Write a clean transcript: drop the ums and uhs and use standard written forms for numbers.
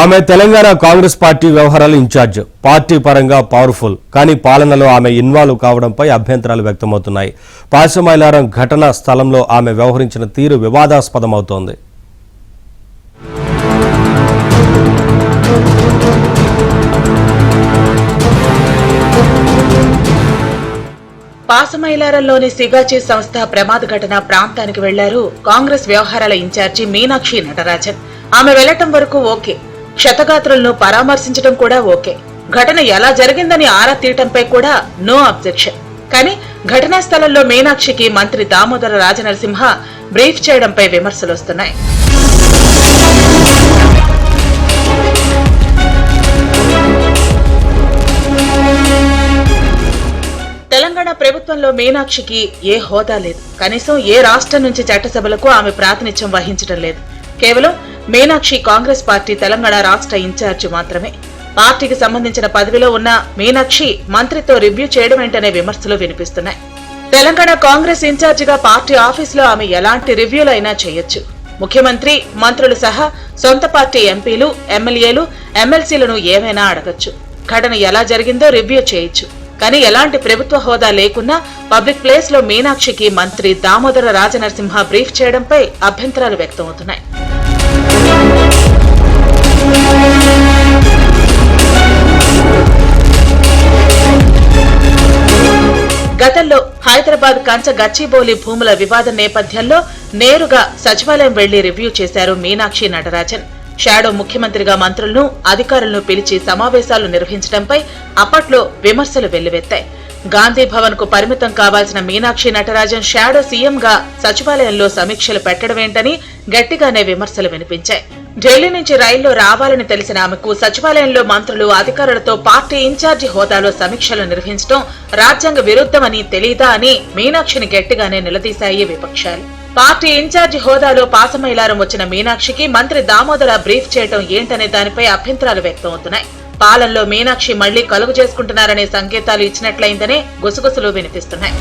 ఆమె తెలంగాణ కాంగ్రెస్ పార్టీ వ్యవహారాల incharge. Party పరంగా పవర్ఫుల్, కానీ పాలనలో ఆమె ఇన్వాల్వ్ కావడంపై అభ్యంతరాలు వ్యక్తమవుతున్నాయి. పాశమైలారం ఘటన స్థలంలో ఆమె వ్యవహరించిన తీరు వివాదాస్పదమవుతోంది. పాశమైలారంలోని సిగాచి సంస్థ ప్రమాద ఘటన ప్రాంతానికి వెళ్లారు కాంగ్రెస్ వ్యవహారాల ఇన్ఛార్జి మీనాక్షి నటరాజన్. ఆమె వెళ్లటం వరకు ఓకే, క్షతగాత్రులను పరామర్శించడం కూడా ఓకే, ఘటన ఎలా జరిగిందని ఆరా తీయటంపై కూడా నో అబ్జెక్షన్. కానీ ఘటనా స్థలంలో మీనాక్షికి మంత్రి దామోదర రాజనరసింహ బ్రీఫ్ చేయడంపై విమర్శలొస్తున్నాయి. తెలంగాణ ప్రభుత్వంలో మీనాక్షికి ఏ హోదా లేదు. కనీసం ఏ రాష్ట్రం నుంచి చట్టసభలకు ఆమె ప్రాతినిధ్యం వహించడం లేదు. కేవలం మీనాక్షి కాంగ్రెస్ పార్టీ తెలంగాణ రాష్ట్ర ఇన్ఛార్జి మాత్రమే. పార్టీకి సంబంధించిన పదవిలో ఉన్న మీనాక్షి మంత్రితో రివ్యూ చేయడం ఏంటనే విమర్శలు వినిపిస్తున్నాయి. తెలంగాణ కాంగ్రెస్ ఇన్ఛార్జిగా పార్టీ ఆఫీసులో ఆమె ఎలాంటి రివ్యూలు అయినా చేయొచ్చు. ముఖ్యమంత్రి, మంత్రులు సహా సొంత పార్టీ ఎంపీలు, ఎమ్మెల్యేలు, ఎమ్మెల్సీలను ఏమైనా అడగొచ్చు. ఘటన ఎలా జరిగిందో రివ్యూ చేయొచ్చు. కానీ ఎలాంటి ప్రభుత్వ హోదా లేకున్నా పబ్లిక్ ప్లేస్ లో మీనాక్షికి మంత్రి దామోదర రాజనరసింహ బ్రీఫ్ చేయడంపై అభ్యంతరాలు వ్యక్తమవుతున్నాయి. గతంలో హైదరాబాద్ కంచ గచ్చిబౌలి భూముల వివాదం నేపథ్యంలో నేరుగా సచివాలయం వెళ్లి రివ్యూ చేశారు మీనాక్షి నటరాజన్. షాడో ముఖ్యమంత్రిగా మంత్రులను, అధికారులను పిలిచి సమావేశాలు నిర్వహించడంపై అప్పట్లో విమర్శలు వెల్లువెత్తాయి. గాంధీ భవన్ కు పరిమితం కావాల్సిన మీనాక్షి నటరాజన్ షాడో సీఎంగా సచివాలయంలో సమీక్షలు పెట్టడమేంటని గట్టిగానే విమర్శలు వినిపించాయి. ఢిల్లీ నుంచి రైల్లో రావాలని తెలిసిన ఆమెకు సచివాలయంలో మంత్రులు, అధికారులతో పార్టీ ఇన్ఛార్జి హోదాలో సమీక్షలు నిర్వహించడం రాజ్యాంగ విరుద్ధమని తెలీదా అని మీనాక్షిని గట్టిగానే నిలదీశాయి విపక్షాలు. పార్టీ ఇన్ఛార్జి హోదాలో పాశమైలారం వచ్చిన మీనాక్షికి మంత్రి దామోదర బ్రీఫ్ చేయడం ఏంటనే దానిపై అభ్యంతరాలు వ్యక్తమవుతున్నాయి. పాలనలో మీనాక్షి మళ్లీ కలుగు చేసుకుంటున్నారనే సంకేతాలు ఇచ్చినట్లయిందనే గుసగుసలు వినిపిస్తున్నాయి.